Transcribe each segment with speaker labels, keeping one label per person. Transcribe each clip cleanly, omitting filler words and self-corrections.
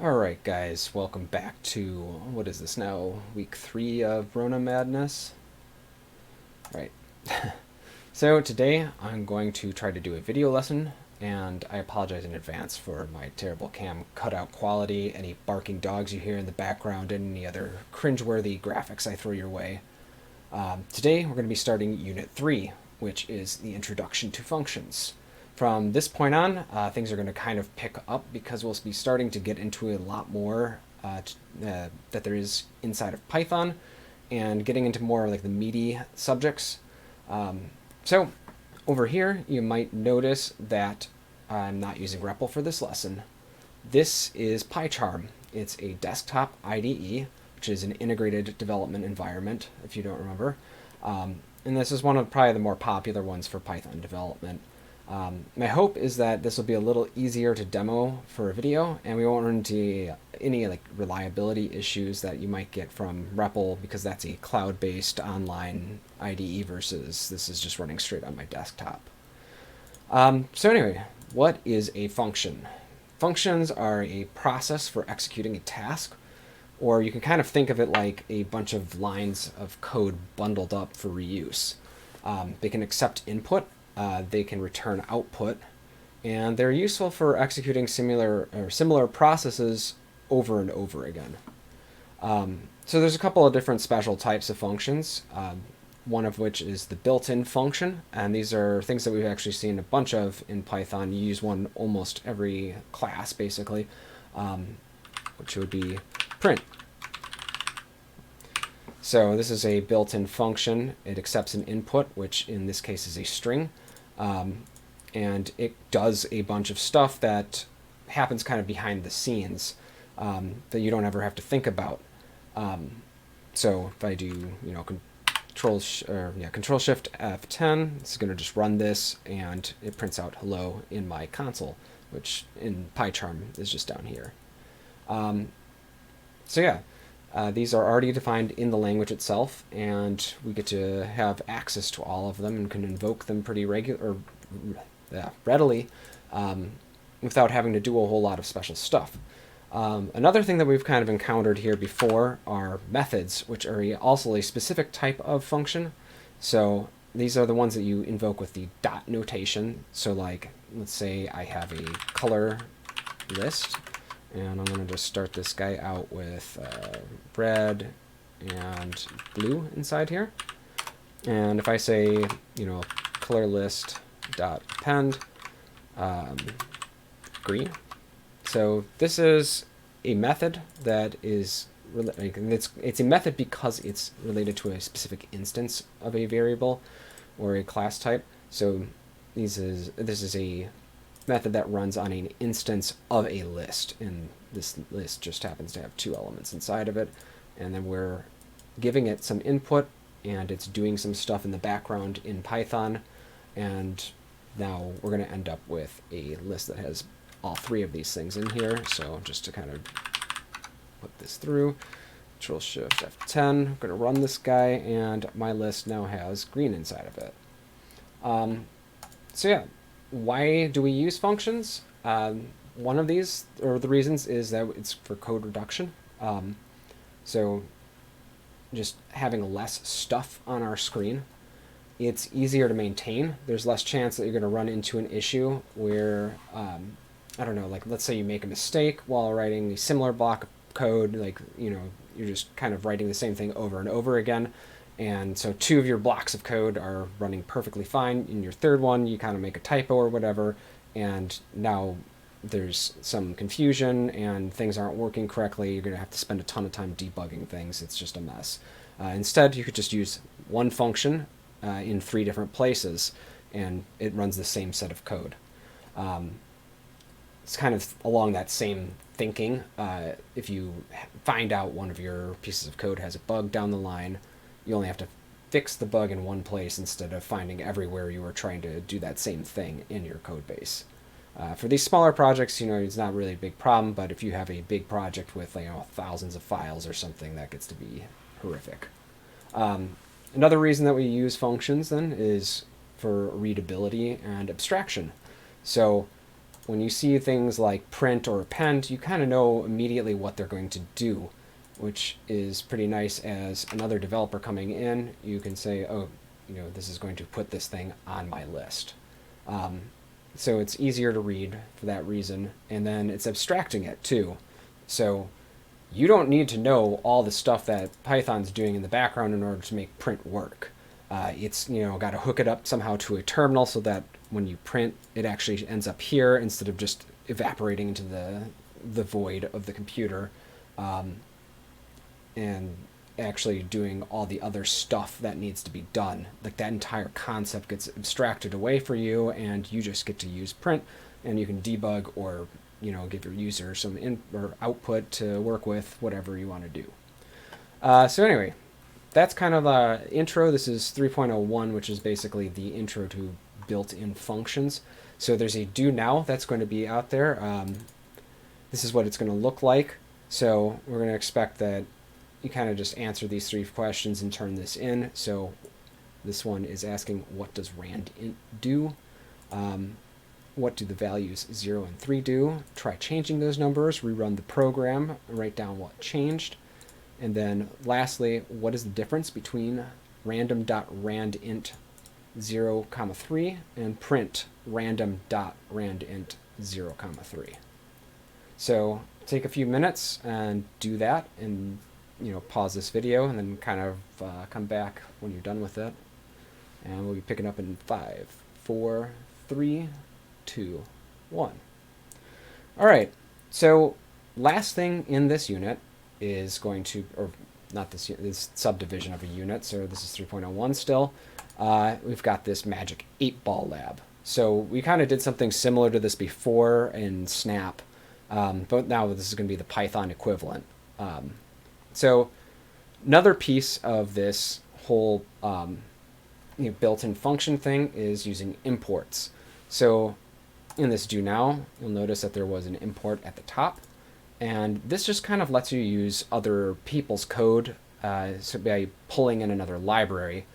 Speaker 1: Alright guys, welcome back to, what is this now, week 3 of Rona Madness? Right. So today I'm going to try to do a video lesson, and I apologize in advance for my terrible cam cutout quality, any barking dogs you hear in the background, and any other cringeworthy graphics I throw your way. Today we're going to be starting Unit 3, which is the Introduction to Functions. From this point on, things are going to kind of pick up because we'll be starting to get into a lot more that there is inside of Python and getting into more like the meaty subjects. So over here, you might notice that I'm not using REPL for this lesson. This is PyCharm. It's a desktop IDE, which is an integrated development environment, if you don't remember. And this is one of probably the more popular ones for Python development. My hope is that this will be a little easier to demo for a video, and we won't run into any like reliability issues that you might get from REPL, because that's a cloud-based online IDE versus this is just running straight on my desktop. So anyway, what is a function? Functions are a process for executing a task, or you can kind of think of it like a bunch of lines of code bundled up for reuse. They can accept input. They can return output, and they're useful for executing similar processes over and over again. So there's a couple of different special types of functions, one of which is the built-in function, and these are things that we've actually seen a bunch of in Python. You use one almost every class, basically, which would be print. So this is a built-in function. It accepts an input, which in this case is a string. And it does a bunch of stuff that happens kind of behind the scenes that you don't ever have to think about. So if I do, Control Shift F10, it's going to just run this, and it prints out hello in my console, which in PyCharm is just down here. So yeah. These are already defined in the language itself, and we get to have access to all of them and can invoke them pretty readily without having to do a whole lot of special stuff. Another thing that we've kind of encountered here before are methods, which are also a specific type of function. So these are the ones that you invoke with the dot notation. So like, let's say I have a color list, and I'm going to just start this guy out with red and blue inside here. And if I say, color list dot append green. So this is a method that is it's a method because it's related to a specific instance of a variable or a class type. So this is a method that runs on an instance of a list, and this list just happens to have 2 elements inside of it, and then we're giving it some input, and it's doing some stuff in the background in Python, and now we're going to end up with a list that has all 3 of these things in here. So just to kind of put this through, Control Shift F10, I'm going to run this guy, and my list now has green inside of it. So yeah. Why do we use functions? One of these, or the reasons, is that it's for code reduction. So just having less stuff on our screen, it's easier to maintain. There's less chance that you're going to run into an issue where, I don't know, like let's say you make a mistake while writing a similar block of code, like, you're just kind of writing the same thing over and over again. And so 2 of your blocks of code are running perfectly fine. In your 3rd one, you kind of make a typo or whatever, and now there's some confusion and things aren't working correctly. You're going to have to spend a ton of time debugging things. It's just a mess. Instead, you could just use one function in 3 different places, and it runs the same set of code. It's kind of along that same thinking. If you find out one of your pieces of code has a bug down the line, you only have to fix the bug in one place instead of finding everywhere you were trying to do that same thing in your code base. For these smaller projects, it's not really a big problem, but if you have a big project with thousands of files or something, that gets to be horrific. Another reason that we use functions then is for readability and abstraction. So when you see things like print or append, you kind of know immediately what they're going to do, which is pretty nice. As another developer coming in, you can say, oh, this is going to put this thing on my list. So it's easier to read for that reason. And then it's abstracting it too. So you don't need to know all the stuff that Python's doing in the background in order to make print work. It's got to hook it up somehow to a terminal so that when you print, it actually ends up here instead of just evaporating into the void of the computer, and actually doing all the other stuff that needs to be done. Like that entire concept gets abstracted away for you, and you just get to use print, and you can debug or give your user some or output to work with, whatever you want to do. So anyway, that's kind of the intro. This is 3.01, which is basically the intro to built-in functions. So there's a do now that's going to be out there. This is what it's going to look like. So we're going to expect that you kind of just answer these 3 questions and turn this in. So this one is asking, what does randint do? What do the values 0 and 3 do? Try changing those numbers, rerun the program, write down what changed. And then lastly, what is the difference between random.randint 0, 3 and print random.randint 0, 3. So take a few minutes and do that, and pause this video and then kind of come back when you're done with it. And we'll be picking up in 5, 4, 3, 2, 1. All right, so last thing in this unit is going to, or not this unit, this subdivision of a unit, so this is 3.01 still. We've got this magic 8-ball lab. So we kind of did something similar to this before in Snap, but now this is going to be the Python equivalent. So another piece of this whole built-in function thing is using imports. So in this do now, you'll notice that there was an import at the top, and this just kind of lets you use other people's code, so by pulling in another library.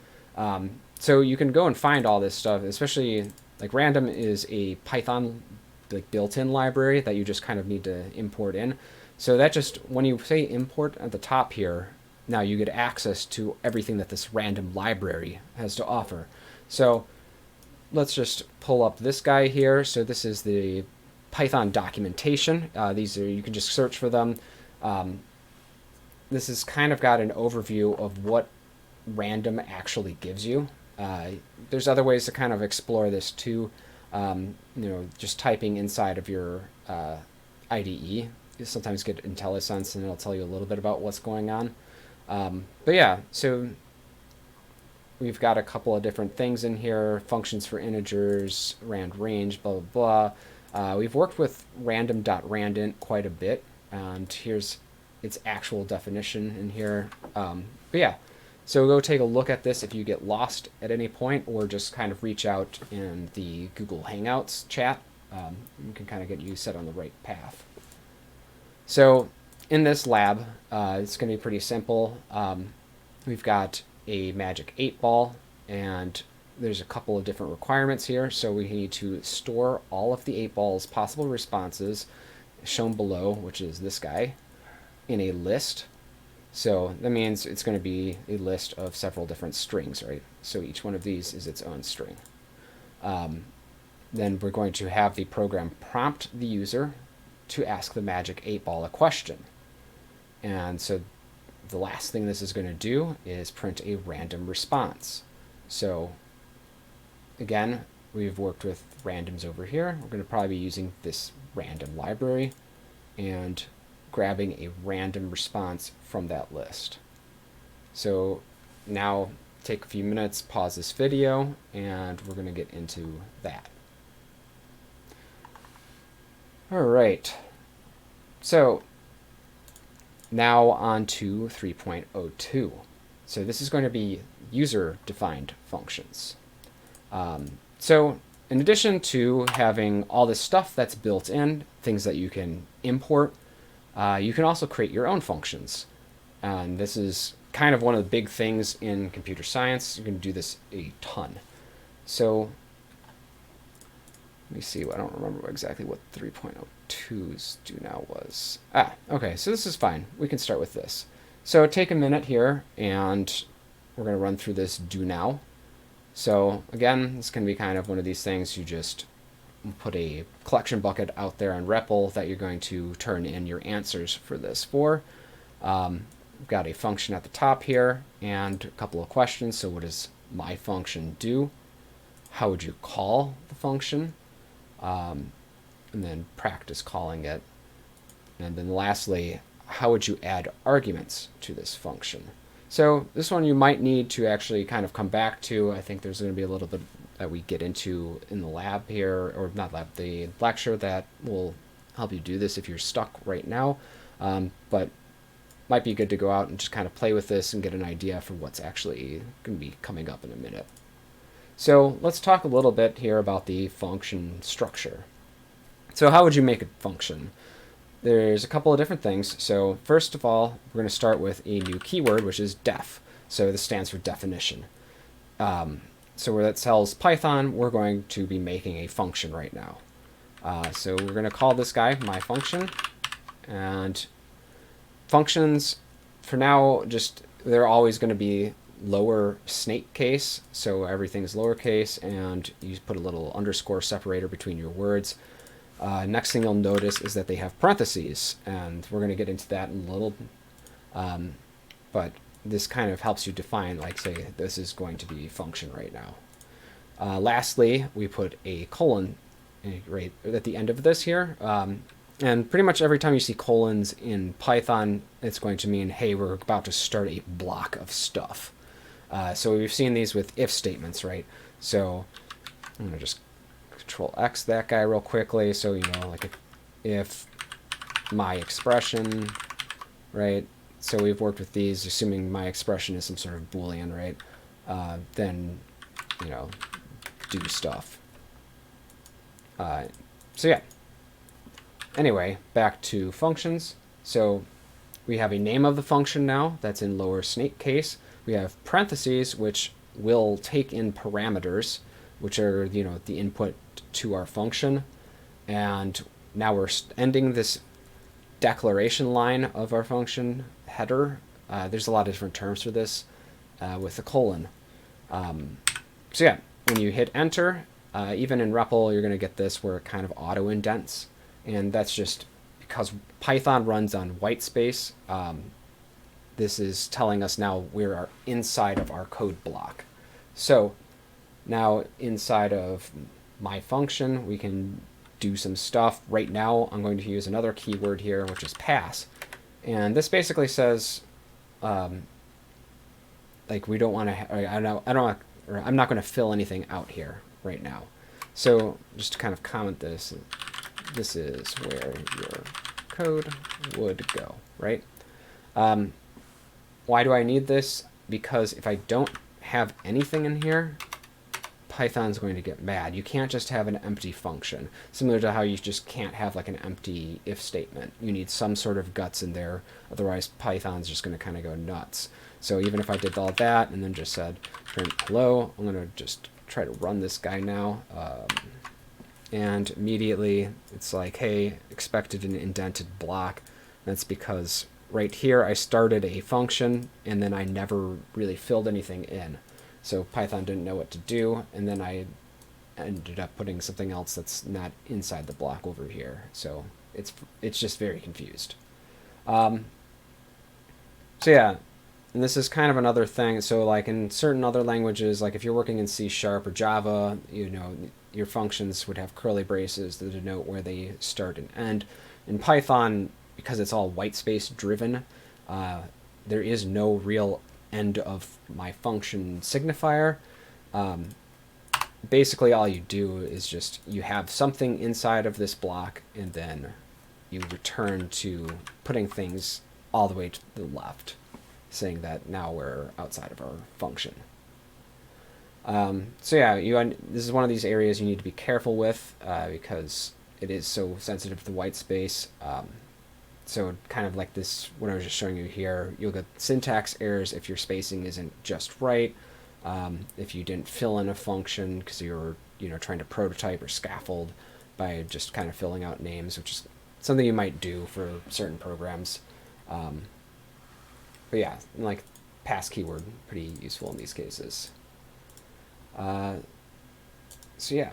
Speaker 1: So you can go and find all this stuff, especially like random is a Python like built-in library that you just kind of need to import in. So that just, when you say import at the top here, now you get access to everything that this random library has to offer. So let's just pull up this guy here. So this is the Python documentation. These are, you can just search for them. This has kind of got an overview of what random actually gives you. There's other ways to kind of explore this too. Just typing inside of your IDE. You sometimes get IntelliSense and it'll tell you a little bit about what's going on. But yeah, so we've got a couple of different things in here, functions for integers, rand range, blah, blah, blah. We've worked with random.randint quite a bit, and here's its actual definition in here. But yeah, so go take a look at this if you get lost at any point, or just kind of reach out in the Google Hangouts chat. You can kind of get you set on the right path. So in this lab, it's going to be pretty simple. We've got a magic 8-ball, and there's a couple of different requirements here. So we need to store all of the 8-ball's possible responses, shown below, which is this guy, in a list. So that means it's going to be a list of several different strings, right? So each one of these is its own string. Then we're going to have the program prompt the user to ask the magic 8-ball a question. And so the last thing this is going to do is print a random response. So again, we've worked with randoms over here. We're going to probably be using this random library and grabbing a random response from that list. So now take a few minutes, pause this video, and we're going to get into that. All right. So now on to 3.02. So this is going to be user-defined functions. So in addition to having all this stuff that's built in, things that you can import, you can also create your own functions. And this is kind of one of the big things in computer science. You can do this a ton. So Let me see. I don't remember exactly what 3.02's do now was. Okay, so this is fine. We can start with this. So take a minute here, and we're going to run through this do now. So again, this can be kind of one of these things. You just put a collection bucket out there on REPL that you're going to turn in your answers for this for. We've got a function at the top here and a couple of questions. So what does my function do? How would you call the function? And then practice calling it. And then lastly, how would you add arguments to this function? So this one you might need to actually kind of come back to. I think there's going to be a little bit that we get into in the lab here, or not lab, the lecture that will help you do this if you're stuck right now. But might be good to go out and just kind of play with this and get an idea for what's actually going to be coming up in a minute. So let's talk a little bit here about the function structure. So how would you make a function? There's a couple of different things. So first of all, we're going to start with a new keyword, which is def. So this stands for definition. So where that tells Python, we're going to be making a function right now. So we're going to call this guy my function. And functions, for now, just they're always going to be lower snake case. So everything's lowercase, and you put a little underscore separator between your words. Next thing you'll notice is that they have parentheses, and we're going to get into that in a little. But this kind of helps you define, like, say, this is going to be a function right now. Lastly, we put a colon right at the end of this here. And pretty much every time you see colons in Python, it's going to mean, hey, we're about to start a block of stuff. So we've seen these with if statements, right? So I'm going to just Control X that guy real quickly. So, you know, like if my expression, right? So we've worked with these, assuming my expression is some sort of Boolean, right? Then, you know, do stuff. So yeah. Anyway, back to functions. So we have a name of the function now that's in lower snake case. We have parentheses, which will take in parameters, which are, you know, the input to our function. And now we're ending this declaration line of our function header. There's a lot of different terms for this with a colon. So yeah, when you hit enter, even in REPL, you're going to get this where it kind of auto indents. And that's just because Python runs on white space. This is telling us now we are inside of our code block. So now inside of my function, we can do some stuff. Right now, I'm going to use another keyword here, which is pass. And this basically says, like, we don't want to, I'm not going to fill anything out here right now. So just to kind of comment this, this is where your code would go, right? Why do I need this? Because if I don't have anything in here, Python's going to get mad. You can't just have an empty function, similar to how you just can't have like an empty if statement. You need some sort of guts in there, otherwise Python's just going to kind of go nuts. So even if I did all that and then just said print hello, I'm going to just try to run this guy now. And immediately it's like, hey, expected an indented block. That's because right here I started a function and then I never really filled anything in. So Python didn't know what to do, and then I ended up putting something else that's not inside the block over here. So it's just very confused. So yeah, and this is kind of another thing. So like in certain other languages, like if you're working in C# or Java, you know, your functions would have curly braces to denote where they start and end. In Python, because it's all white space driven, there is no real end of my function signifier. Basically all you do is just you have something inside of this block and then you return to putting things all the way to the left, saying that now we're outside of our function. So yeah, this is one of these areas you need to be careful with because it is so sensitive to white space. So kind of like this, what I was just showing you here, you'll get syntax errors if your spacing isn't just right, if you didn't fill in a function because you're trying to prototype or scaffold by just kind of filling out names, which is something you might do for certain programs. But yeah, like pass keyword, pretty useful in these cases. So yeah.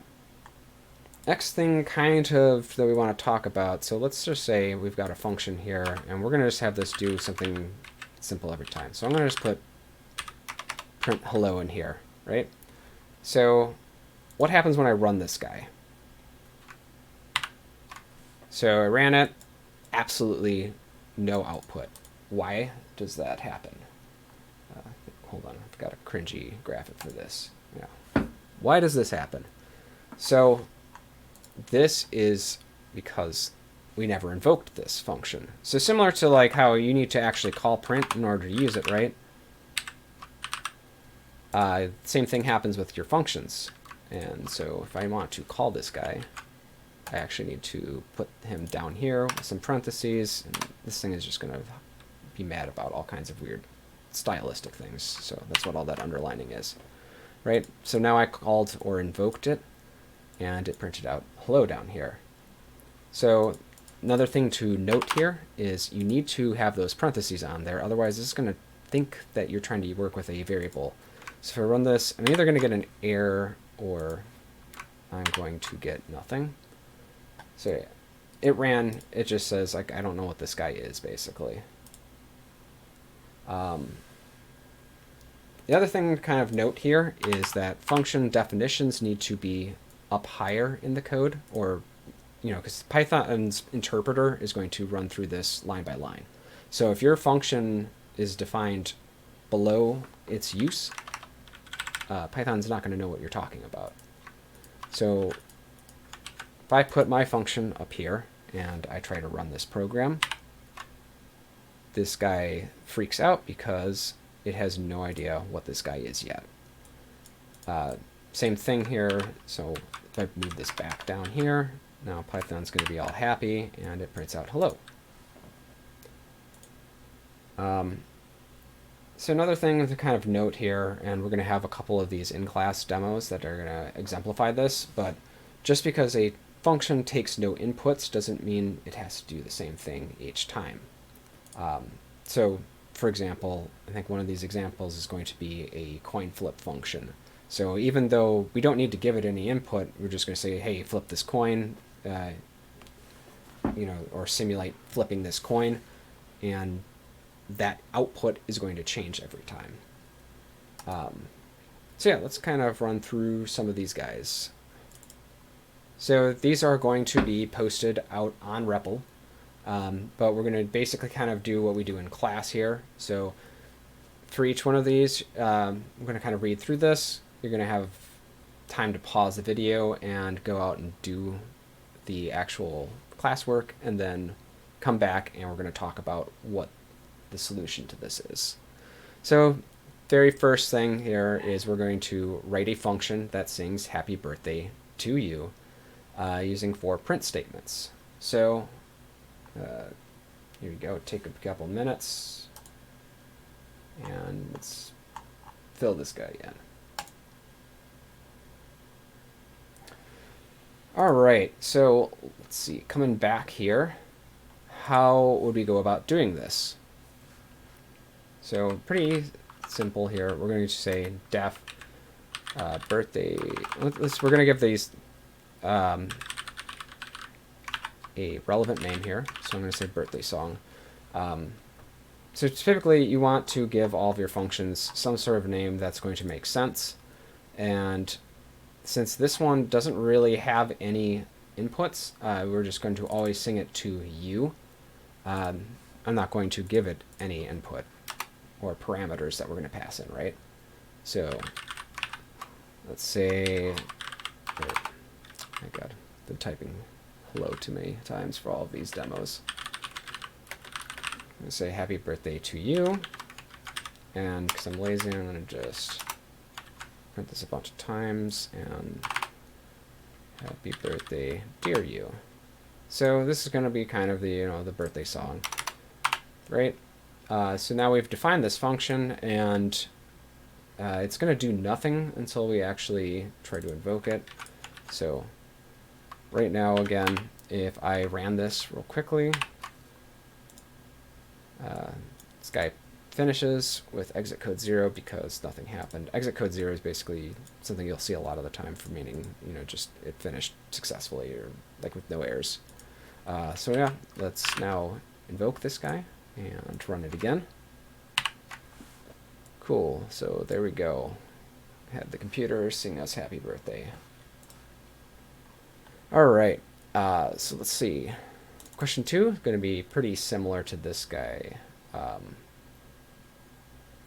Speaker 1: Next thing kind of that we want to talk about, so let's just say we've got a function here, and we're going to just have this do something simple every time. So I'm going to just put print hello in here, right? So what happens when I run this guy? So I ran it, absolutely no output. Why does that happen? Hold on, I've got a cringy graphic for this. Yeah. Why does this happen? So this is because we never invoked this function. So similar to like how you need to actually call print in order to use it, right? Same thing happens with your functions. And so if I want to call this guy, I actually need to put him down here with some parentheses, and this thing is just going to be mad about all kinds of weird stylistic things. So that's what all that underlining is, right? So now I called or invoked it, and it printed out hello down here. So another thing to note here is you need to have those parentheses on there, otherwise it's going to think that you're trying to work with a variable. So if I run this, I'm either going to get an error or I'm going to get nothing. So it ran, it just says, like, I don't know what this guy is, basically. The other thing to kind of note here is that function definitions need to be up higher in the code, or, because Python's interpreter is going to run through this line by line. So if your function is defined below its use, Python's not going to know what you're talking about. So if I put my function up here and I try to run this program, this guy freaks out because it has no idea what this guy is yet. Same thing here. So if I move this back down here, now Python's going to be all happy and it prints out hello. So another thing to kind of note here, and we're going to have a couple of these in-class demos that are going to exemplify this, but just because a function takes no inputs doesn't mean it has to do the same thing each time. So for example, I think one of these examples is going to be a coin flip function. So even though we don't need to give it any input, we're just going to say, hey, flip this coin, or simulate flipping this coin, and that output is going to change every time. So yeah, let's kind of run through some of these guys. So these are going to be posted out on REPL, but we're going to basically kind of do what we do in class here. So for each one of these, I'm going to kind of read through this. You're going to have time to pause the video and go out and do the actual classwork, and then come back and we're going to talk about what the solution to this is. So very first thing here is we're going to write a function that sings happy birthday to you using 4 print statements. So here we go, take a couple minutes and let's fill this guy in. All right, so let's see, coming back here, how would we go about doing this? So pretty simple here. We're going to say def birthday. We're going to give these a relevant name here. So I'm going to say birthday song. So typically you want to give all of your functions some sort of name that's going to make sense. And since this one doesn't really have any inputs, we're just going to always sing it to you. I'm not going to give it any input or parameters that we're going to pass in, right? So let's say, oh my God, I've been typing hello too many times for all of these demos. I'm going to say happy birthday to you, and because I'm lazy, I'm going to just print this a bunch of times, and happy birthday dear you. So this is going to be kind of the, the birthday song, right? So now we've defined this function, and it's going to do nothing until we actually try to invoke it. So right now, again, if I ran this real quickly, this guy finishes with exit code 0 because nothing happened. Exit code 0 is basically something you'll see a lot of the time for meaning, just it finished successfully or like with no errors. So yeah, let's now invoke this guy and run it again. Cool, so there we go. Had the computer sing us happy birthday. All right, so let's see. Question 2 is going to be pretty similar to this guy.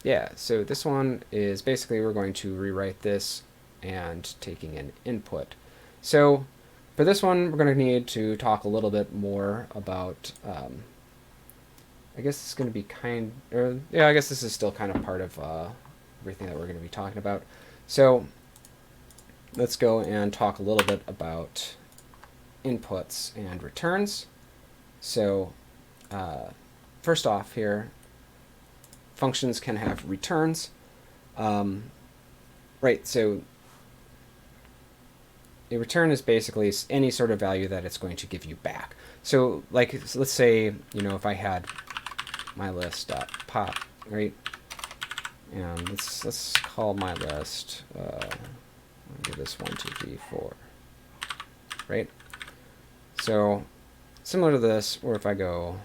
Speaker 1: Yeah, so this one is basically we're going to rewrite this and taking an input. So for this one, we're going to need to talk a little bit more about, I guess it's going to be I guess this is still kind of part of everything that we're going to be talking about. So let's go and talk a little bit about inputs and returns. So first off here, functions can have returns. Right, so a return is basically any sort of value that it's going to give you back. So let's say, if I had my list.pop, right? And let's call my list, I'll give this 1, 2, 3, 4, right? So similar to this, or if I go,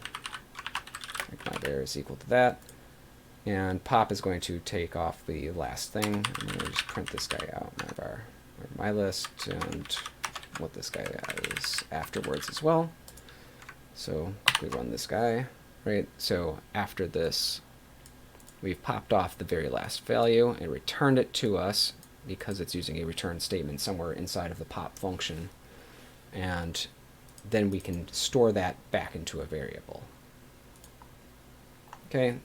Speaker 1: like my var is equal to that, and pop is going to take off the last thing, and then we'll just print this guy out, my list, and what this guy is afterwards as well. So we run this guy, right? So after this, we've popped off the very last value and returned it to us because it's using a return statement somewhere inside of the pop function. And then we can store that back into a variable. Okay,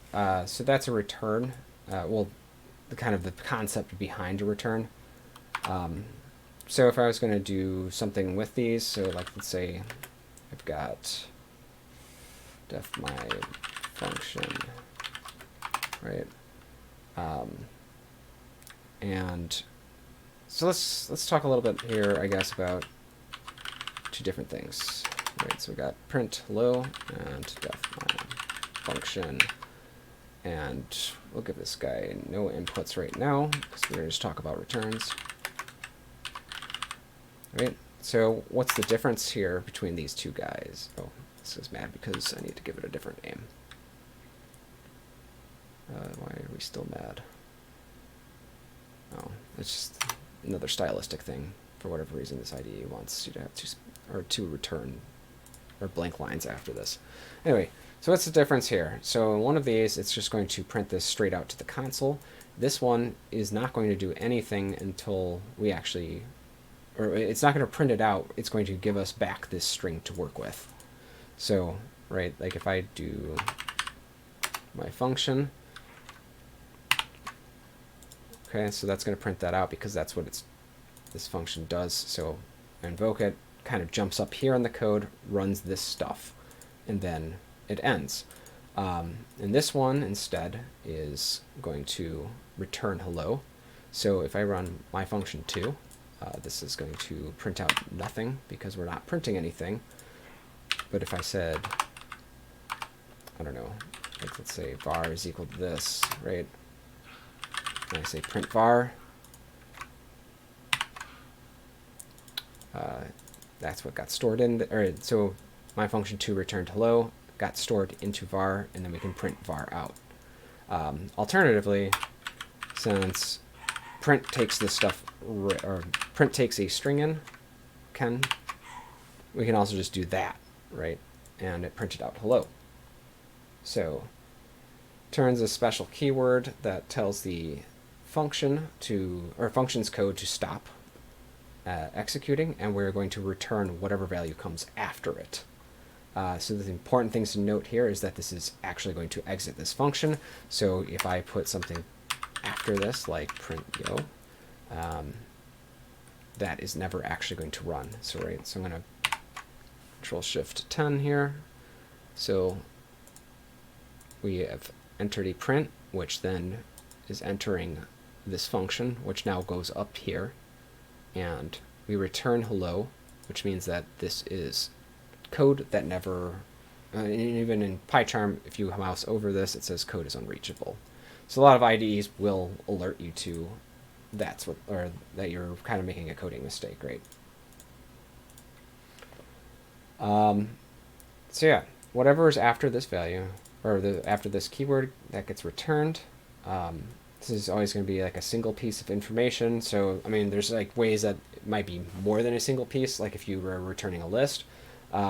Speaker 1: so that's a return. Well, the concept behind a return. So if I was going to do something with these, so like let's say I've got def my function, right? And so let's talk a little bit here, I guess, about two different things. Right, so we got print hello and def my function, and we'll give this guy no inputs right now because we're going to just talk about returns. Right, so what's the difference here between these two guys? Oh, this is mad because I need to give it a different name. Why are we still mad? Oh, it's just another stylistic thing. For whatever reason, this IDE wants you to have two return or blank lines after this. Anyway, so what's the difference here? So in one of these, it's just going to print this straight out to the console. This one is not going to do anything until we actually, or it's not going to print it out. It's going to give us back this string to work with. So, right, like if I do my function, okay, so that's going to print that out because that's what this function does. So I invoke it, kind of jumps up here in the code, runs this stuff, and then it ends. And this one instead is going to return hello. So if I run my function 2, this is going to print out nothing because we're not printing anything. But if I said, I don't know, like let's say var is equal to this, right? And I say print var, that's what got stored in. So my function 2 returned hello, got stored into var, and then we can print var out. Alternatively, since print takes this stuff, or print takes a string in, we can also just do that, right? And it printed out hello. So turns a special keyword that tells the function or function's code to stop executing, and we're going to return whatever value comes after it. So the important things to note here is that this is actually going to exit this function. So if I put something after this, like print yo, that is never actually going to run. So right, so I'm going to Control-Shift-10 here. So we have entered a print, which then is entering this function, which now goes up here, and we return hello, which means that this is code that never, even in PyCharm, if you mouse over this, it says code is unreachable. So a lot of IDEs will alert you to that's what, or that you're kind of making a coding mistake, right? So yeah, whatever is after this value, or after this keyword that gets returned, this is always going to be like a single piece of information. So, I mean, there's like ways that it might be more than a single piece, like if you were returning a list.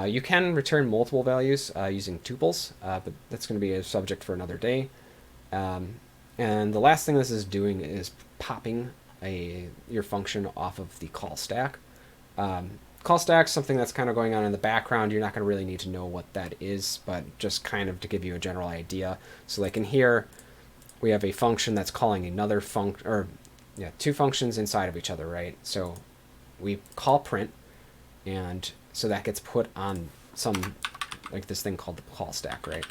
Speaker 1: You can return multiple values using tuples, but that's going to be a subject for another day. And the last thing this is doing is popping your function off of the call stack. Call stack is something that's kind of going on in the background. You're not going to really need to know what that is, but just kind of to give you a general idea. So like in here, we have a function that's calling another function, or yeah, two functions inside of each other, right? So we call print, and so that gets put on some, like this thing called the call stack, right?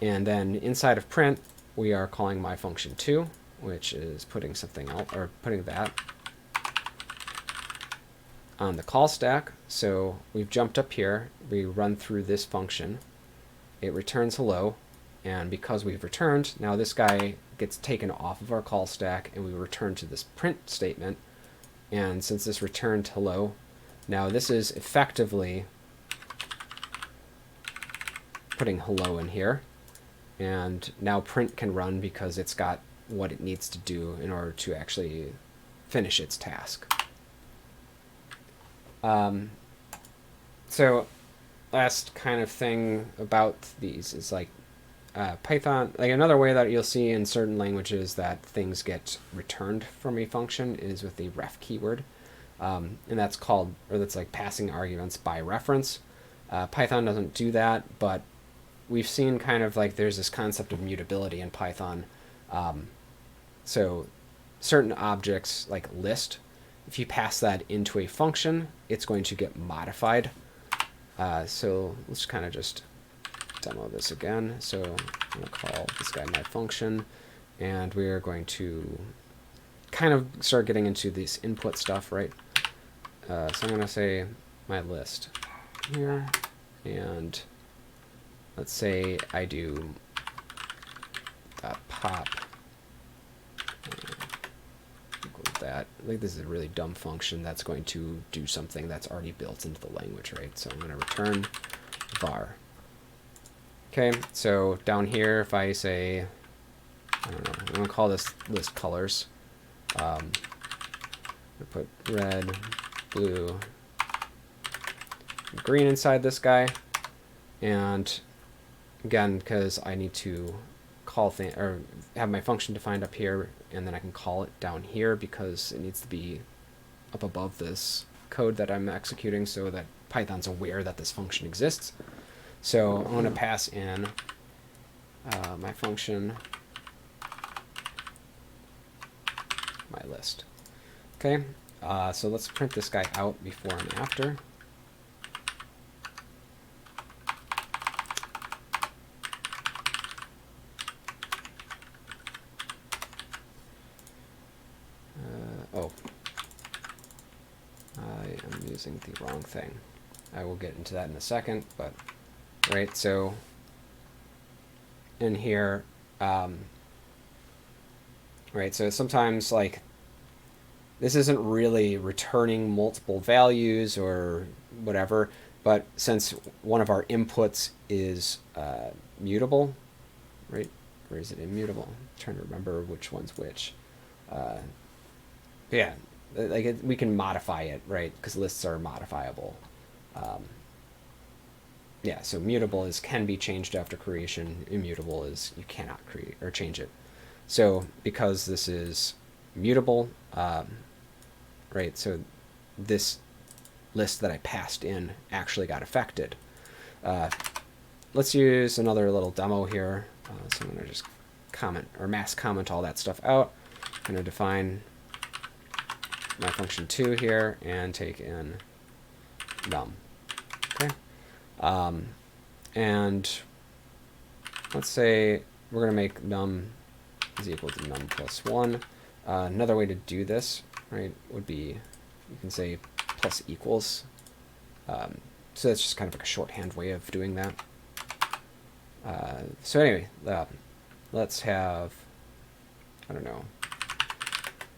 Speaker 1: And then inside of print, we are calling my function 2, which is putting something else, or putting that on the call stack. So we've jumped up here, we run through this function, it returns hello, and because we've returned, now this guy gets taken off of our call stack, and we return to this print statement. And since this returned hello, now this is effectively putting hello in here, and now print can run because it's got what it needs to do in order to actually finish its task. So last kind of thing about these is like Python, like another way that you'll see in certain languages that things get returned from a function is with the ref keyword. And that's called, or that's like passing arguments by reference. Python doesn't do that, but we've seen kind of like there's this concept of mutability in Python. So certain objects like list, if you pass that into a function, it's going to get modified. So let's kind of just demo this again. So I'm going to call this guy my function, and we are going to kind of start getting into this input stuff, right? So I'm going to say my list here, and let's say I do pop equal to that. Like this is a really dumb function that's going to do something that's already built into the language, right? So I'm going to return var. Okay, so down here, if I say, I don't know, I'm going to call this list colors. I'm going to put red, blue, green inside this guy. And again, because I need to call thing, or have my function defined up here, and then I can call it down here because it needs to be up above this code that I'm executing so that Python's aware that this function exists. So I'm going to pass in my function, my list. Okay, so let's print this guy out before and after. Oh, I am using the wrong thing. I will get into that in a second, but right, so in here, right, so sometimes like this isn't really returning multiple values or whatever, but since one of our inputs is mutable, right, or is it immutable? I'm trying to remember which one's which. Yeah, like we can modify it, right, because lists are modifiable. Yeah, so mutable is can be changed after creation. Immutable is you cannot create or change it. So because this is mutable, right, so this list that I passed in actually got affected. Let's use another little demo here. So I'm going to just comment or mass comment all that stuff out. I'm going to define my function 2 here and take in num. Okay. And let's say we're going to make num is equal to num plus 1. Another way to do this, right, would be you can say plus equals. So that's just kind of like a shorthand way of doing that. So anyway, let's have, I don't know,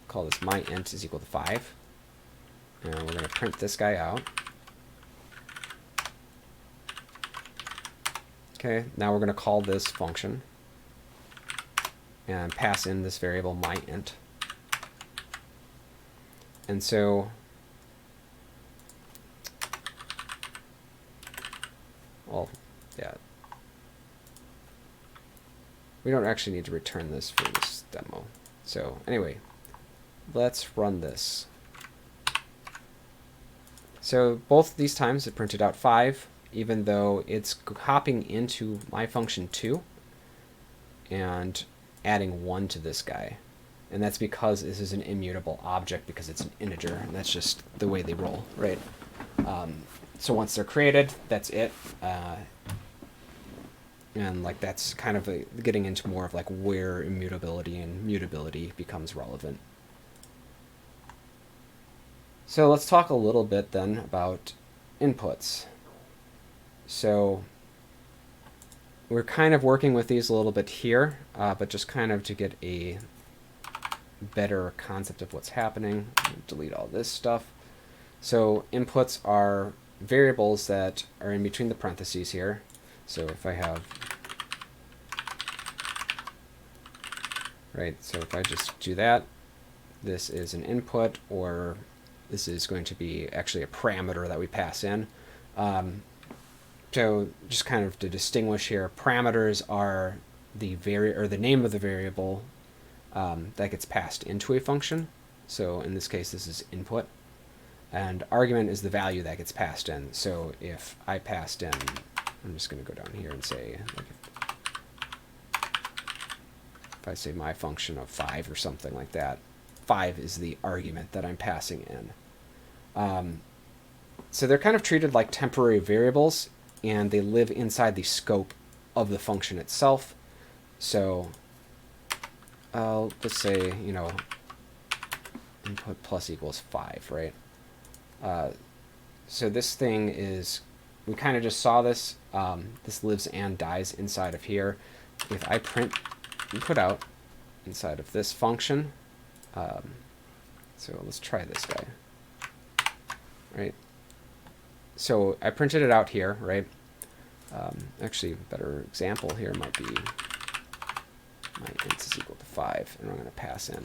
Speaker 1: call this my int is equal to 5. And we're going to print this guy out. Okay, now we're going to call this function and pass in this variable my int. And so well, yeah, we don't actually need to return this for this demo. So anyway, let's run this. So both these times it printed out 5, even though it's hopping into my function 2 and adding 1 to this guy. And that's because this is an immutable object, because it's an integer, and that's just the way they roll, right? So once they're created, that's it. And like that's kind of getting into more of like where immutability and mutability becomes relevant. So let's talk a little bit then about inputs. So we're kind of working with these a little bit here, but just kind of to get a better concept of what's happening. Delete all this stuff. So inputs are variables that are in between the parentheses here. So if I have, right, so if I just do that, this is an input, or this is going to be actually a parameter that we pass in. So just kind of to distinguish here, parameters are the name of the variable that gets passed into a function. So in this case, this is input. And argument is the value that gets passed in. So if I passed in, I'm just going to go down here and say, like if I say my function of 5 or something like that, 5 is the argument that I'm passing in. So they're kind of treated like temporary variables, and they live inside the scope of the function itself. So let's say, you know, input plus equals 5, right? So this thing is, we kind of just saw this. This lives and dies inside of here. If I print input out inside of this function, so let's try this guy, right? So I printed it out here, right? Actually, a better example here might be my int is equal to 5, and I'm going to pass in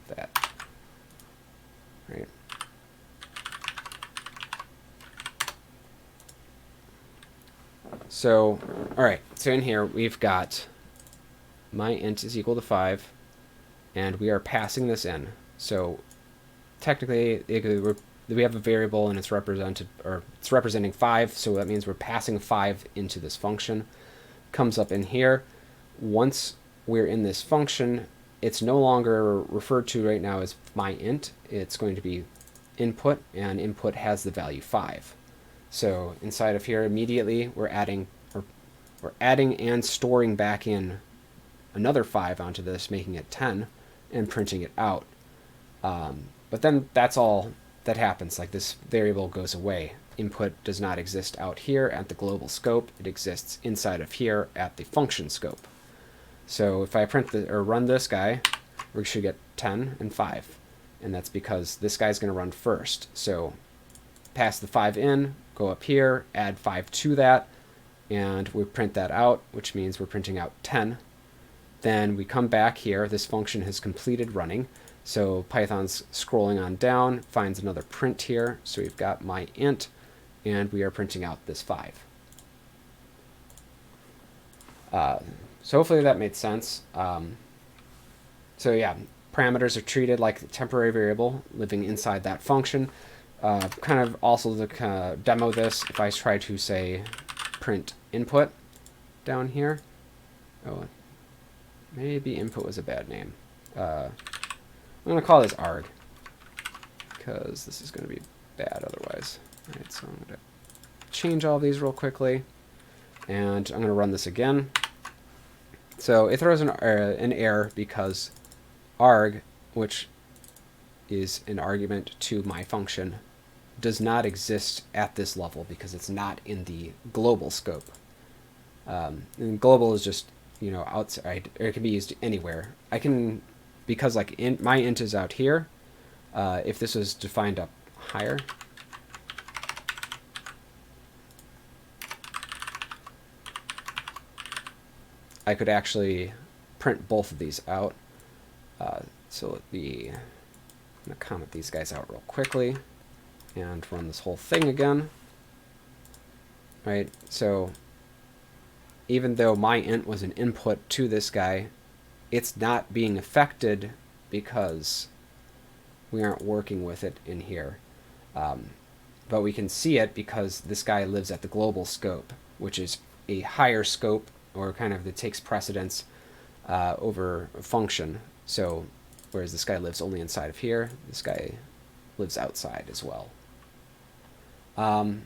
Speaker 1: that, right? So, all right, so in here we've got my int is equal to 5, and we are passing this in. So technically, we have a variable and it's represented, or it's representing 5, so that means we're passing 5 into this function. Comes up in here. Once we're in this function, it's no longer referred to right now as my int. It's going to be input, and input has the value 5. So inside of here, immediately we're adding and storing back in another 5 onto this, making it 10, and printing it out. But then that's all that happens. Like, this variable goes away. Input does not exist out here at the global scope. It exists inside of here at the function scope. So if I print or run this guy, we should get 10 and 5. And that's because this guy's going to run first. So pass the 5 in, go up here, add 5 to that, and we print that out, which means we're printing out 10. Then we come back here. This function has completed running. So Python's scrolling on down, finds another print here. So we've got my int, and we are printing out this 5. So hopefully that made sense. So yeah, parameters are treated like a temporary variable living inside that function. Kind of also to demo this, if I try to say print input down here. Oh, maybe input was a bad name. I'm going to call this arg, because this is going to be bad otherwise. All right, so I'm going to change all of these real quickly, and I'm going to run this again. So it throws an error because arg, which is an argument to my function does not exist at this level because it's not in the global scope. And global is just, you know, outside, or it can be used anywhere. I can, because like my int is out here, if this was defined up higher, I could actually print both of these out. So let me, I'm going to comment these guys out real quickly and run this whole thing again. Right, so even though my int was an input to this guy, it's not being affected because we aren't working with it in here. But we can see it because this guy lives at the global scope, which is a higher scope, or kind of that takes precedence over a function. So whereas this guy lives only inside of here, this guy lives outside as well. Let's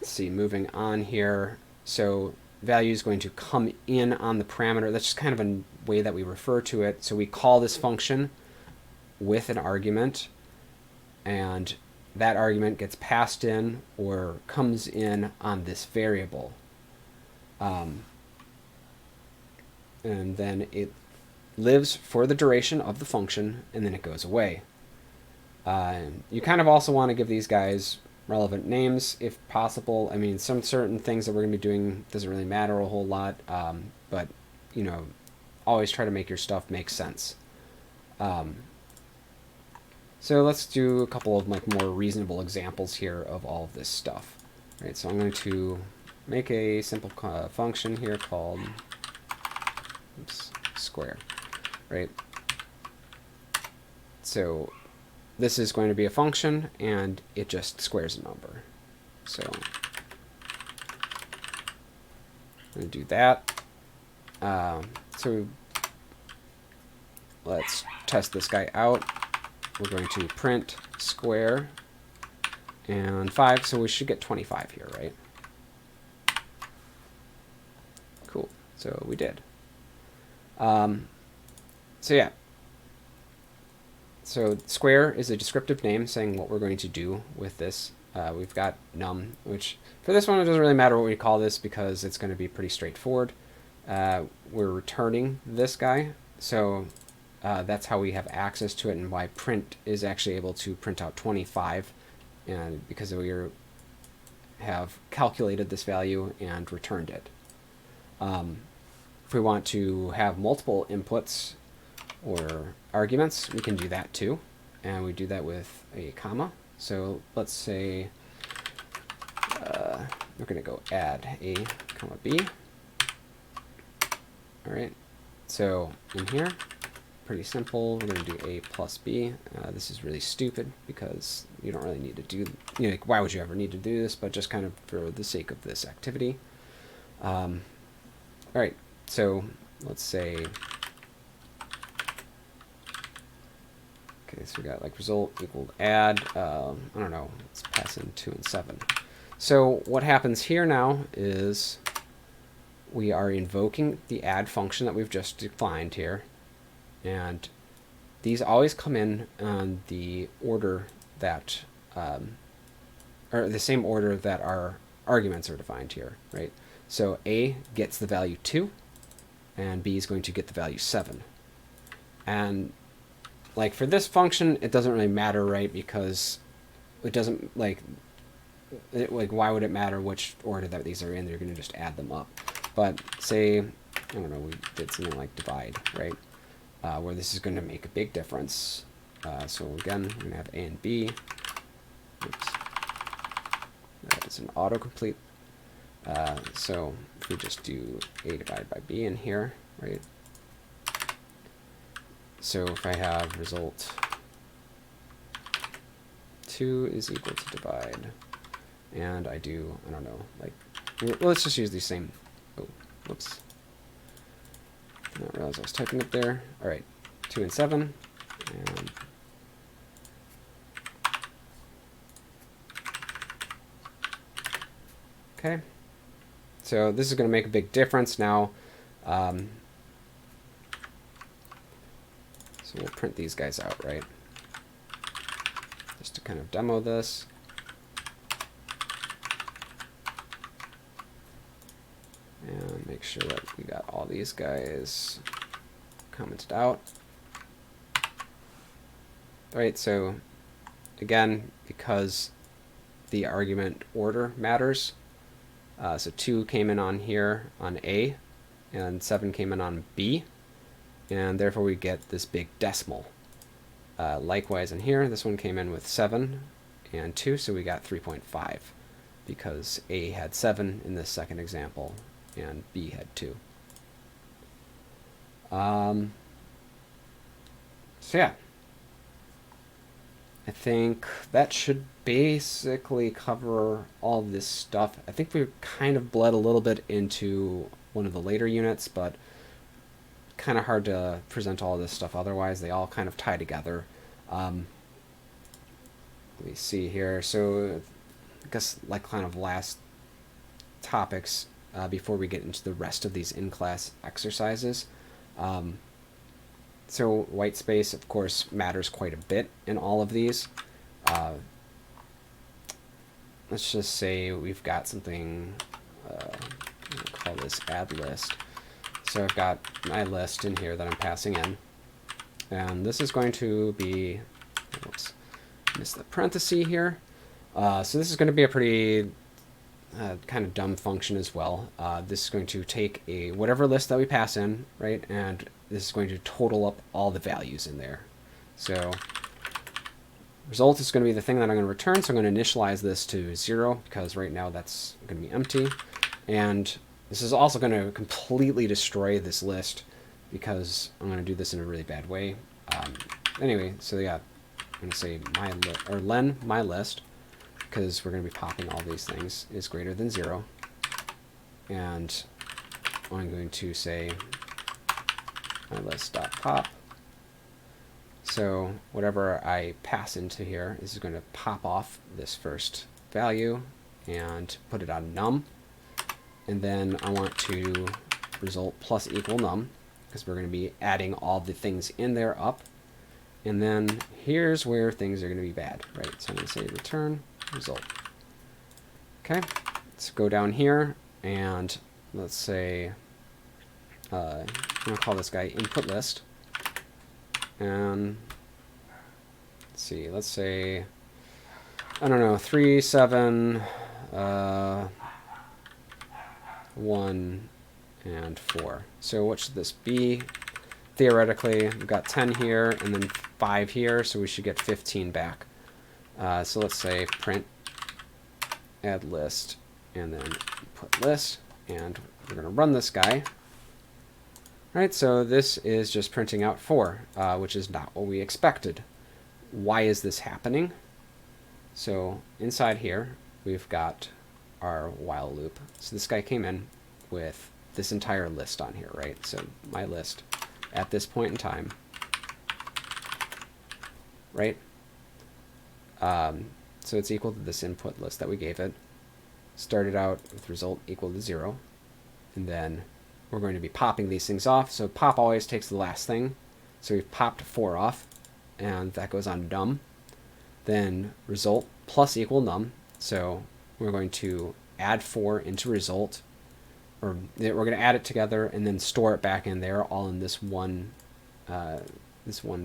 Speaker 1: see, moving on here. So value is going to come in on the parameter. That's just kind of a way that we refer to it. So we call this function with an argument, and that argument gets passed in or comes in on this variable. And then it lives for the duration of the function, and then it goes away. You kind of also want to give these guys relevant names if possible. I mean, some certain things that we're going to be doing doesn't really matter a whole lot, but, you know, always try to make your stuff make sense. So let's do a couple of like more reasonable examples here of all of this stuff. All right, so I'm going to make a simple function here called square, right? So this is going to be a function, and it just squares a number. So I'm going to do that. So let's test this guy out. We're going to print square and 5, so we should get 25 here, right? Cool, so we did. So yeah. So square is a descriptive name saying what we're going to do with this. We've got num, which for this one it doesn't really matter what we call this because it's going to be pretty straightforward. We're returning this guy, so that's how we have access to it, and why print is actually able to print out 25, and because we have calculated this value and returned it. If we want to have multiple inputs or arguments, we can do that too, and we do that with a comma. So let's say we're going to go add a comma b. All right, so in here, pretty simple. We're going to do a plus b. This is really stupid because you don't really need to do, you know, why would you ever need to do this, but just kind of for the sake of this activity. All right, so let's say, okay, so we got like result equal add, I don't know, let's pass in 2 and 7. So what happens here now is we are invoking the add function that we've just defined here, and these always come in on the order that, or the same order that our arguments are defined here, right? So A gets the value 2, and B is going to get the value 7. And like for this function, it doesn't really matter, right? Because it doesn't, like why would it matter which order that these are in? They're going to just add them up. But say, I don't know, we did something like divide, right? Where this is going to make a big difference. So again, we're going to have A and B. Oops. That is an autocomplete. So if we just do A divided by B in here, right? So if I have result 2 is equal to divide, and I do, I don't know, like, well, let's just use the same, oh, whoops. I didn't realize I was typing it there. All right, 2 and 7, and okay. So this is going to make a big difference now. So we'll print these guys out, right? kind of demo this. And make sure that we got all these guys commented out. All right, so again, because the argument order matters, so 2 came in on here on A, and 7 came in on B, and therefore we get this big decimal. Likewise in here, this one came in with 7 and 2, so we got 3.5, because A had 7 in this second example, and B had 2. So yeah, I think that should basically cover all this stuff. I think we kind of bled a little bit into one of the later units, but kind of hard to present all this stuff otherwise. They all kind of tie together. Let me see here. So I guess like kind of last topics before we get into the rest of these in-class exercises. So white space, of course, matters quite a bit in all of these. Let's just say we've got something, we'll call this add list. So I've got my list in here that I'm passing in. And this is going to be, oops, missed the parenthesis here. So this is going to be a pretty kind of dumb function as well. This is going to take whatever list that we pass in, right, and this is going to total up all the values in there. So result is going to be the thing that I'm going to return, so I'm going to initialize this to 0 because right now that's going to be empty. And this is also going to completely destroy this list because I'm going to do this in a really bad way. Anyway, so yeah, I'm going to say len my list, because we're going to be popping all these things, is greater than 0. And I'm going to say my list.pop. So whatever I pass into here is going to pop off this first value and put it on num. And then I want to result plus equal num, because we're going to be adding all the things in there up. And then here's where things are going to be bad, right? So I'm going to say return result. Okay, let's go down here and let's say, I'm going to call this guy input list. And let's see, let's say, I don't know, 3, 7, 1, and 4. So what should this be? Theoretically, we've got 10 here and then 5 here, so we should get 15 back. So let's say print add list and then put list, and we're going to run this guy. All right, so this is just printing out 4, which is not what we expected. Why is this happening? So inside here, we've got our while loop. So this guy came in with this entire list on here, right? So my list at this point in time, right? So it's equal to this input list that we gave it. Started out with result equal to 0. And then we're going to be popping these things off. So pop always takes the last thing. So we've popped 4 off, and that goes on num. Then result plus equal num. So we're going to add 4 into result, or we're going to add it together and then store it back in there, all in this one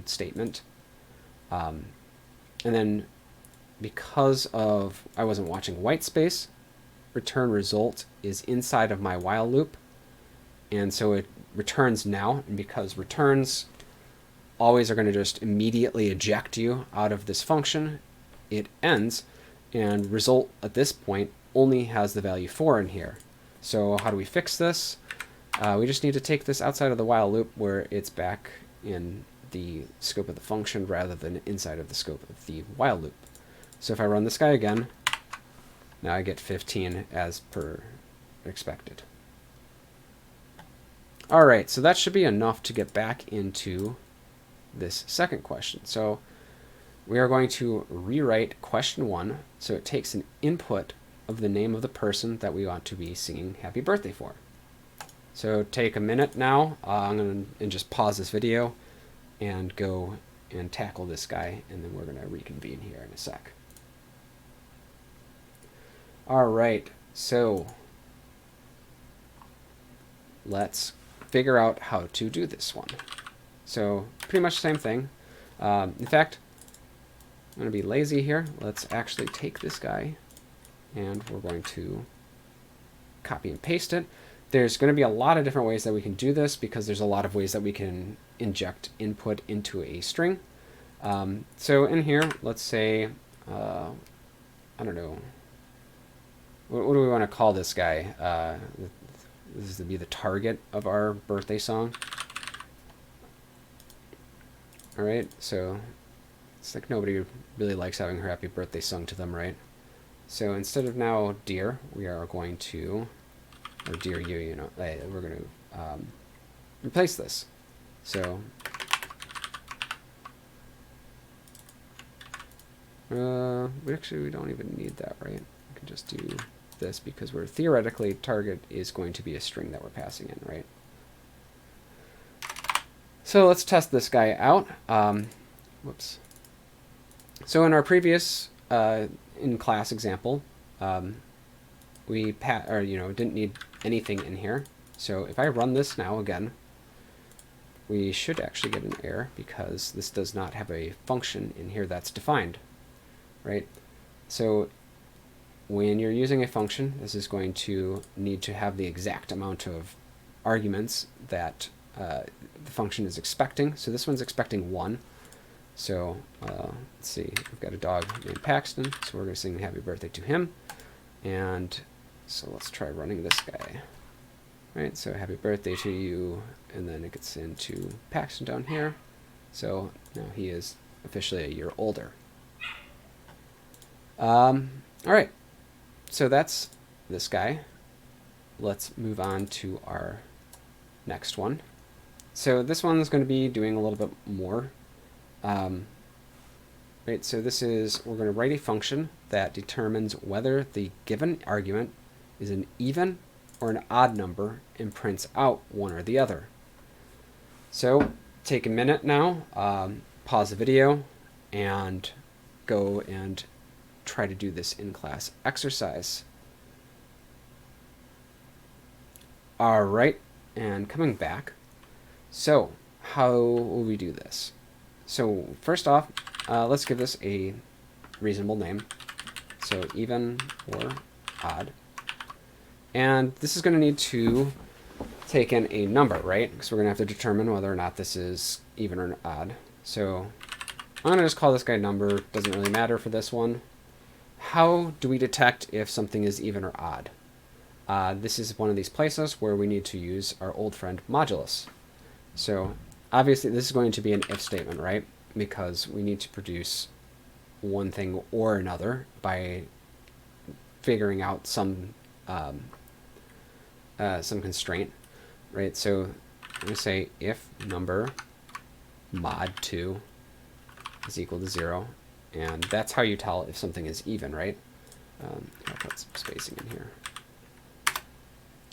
Speaker 1: statement. And then because of I wasn't watching white space, return result is inside of my while loop, and so it returns now. And because returns always are going to just immediately eject you out of this function, it ends, and result at this point only has the value 4 in here. So how do we fix this? We just need to take this outside of the while loop where it's back in the scope of the function rather than inside of the scope of the while loop. So if I run this guy again, now I get 15 as per expected. All right, so that should be enough to get back into this second question. So we are going to rewrite question 1 so it takes an input of the name of the person that we want to be singing happy birthday for. So take a minute now. I'm going to just pause this video and go and tackle this guy, and then we're going to reconvene here in a sec. All right, so let's figure out how to do this one. So pretty much the same thing. In fact, I'm going to be lazy here. Let's actually take this guy, and we're going to copy and paste it. There's going to be a lot of different ways that we can do this, because there's a lot of ways that we can inject input into a string. So in here, let's say, I don't know, what do we want to call this guy? This is to be the target of our birthday song. All right, so it's like nobody really likes having her happy birthday sung to them, right? So instead of now dear, we are going to, or dear you, you know, we're going to replace this. So we don't even need that, right? We can just do this, because we're theoretically target is going to be a string that we're passing in, right? So let's test this guy out. Whoops. So in our previous in class example, we didn't need anything in here. So if I run this now again, we should actually get an error, because this does not have a function in here that's defined, right? So when you're using a function, this is going to need to have the exact amount of arguments that the function is expecting. So this one's expecting 1. So let's see, we've got a dog named Paxton, so we're going to sing happy birthday to him. And so let's try running this guy. Right, so happy birthday to you, and then it gets into Paxton down here. So now he is officially a year older. All right, so that's this guy. Let's move on to our next one. So this one is going to be doing a little bit more. Right, so this is, we're going to write a function that determines whether the given argument is an even or an odd number and prints out one or the other. So take a minute now, pause the video, and go and try to do this in-class exercise. All right, and coming back. So how will we do this? So first off, let's give this a reasonable name. So even or odd. And this is going to need to take in a number, right? Because we're going to have to determine whether or not this is even or odd. So I'm going to just call this guy number. Doesn't really matter for this one. How do we detect if something is even or odd? This is one of these places where we need to use our old friend modulus. So obviously this is going to be an if statement, right? Because we need to produce one thing or another by figuring out some constraint, right? So I'm going to say if number mod 2 is equal to 0, and that's how you tell if something is even, right? I'll put some spacing in here.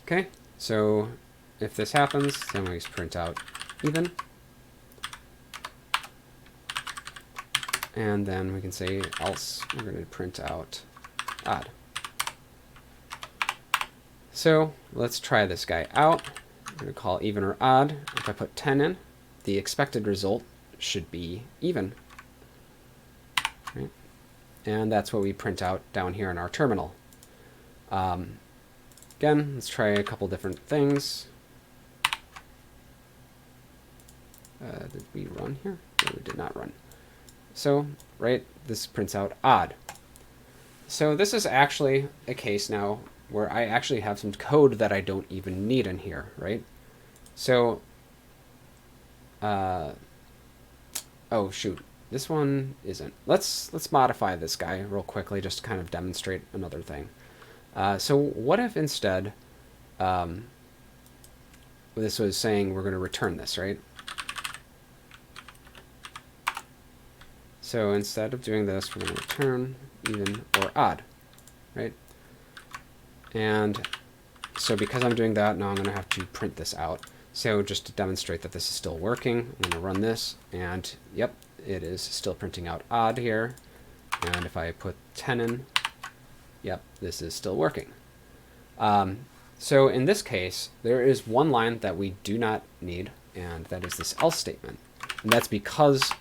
Speaker 1: Okay, so if this happens, then we just print out even. And then we can say else we're going to print out odd. So let's try this guy out. I'm going to call even or odd. If I put 10 in, the expected result should be even. Right? And that's what we print out down here in our terminal. Again, let's try a couple different things. Did we run here? No, we did not run. So, right, this prints out odd. So this is actually a case now where I actually have some code that I don't even need in here, right? So, oh shoot, this one isn't. Let's modify this guy real quickly just to kind of demonstrate another thing. So what if instead this was saying we're going to return this, right? So instead of doing this, we're going to return even or odd, right? And so because I'm doing that, now I'm going to have to print this out. So just to demonstrate that this is still working, I'm going to run this, and yep, it is still printing out odd here. And if I put 10 in, yep, this is still working. So in this case, there is one line that we do not need, and that is this else statement. And that's because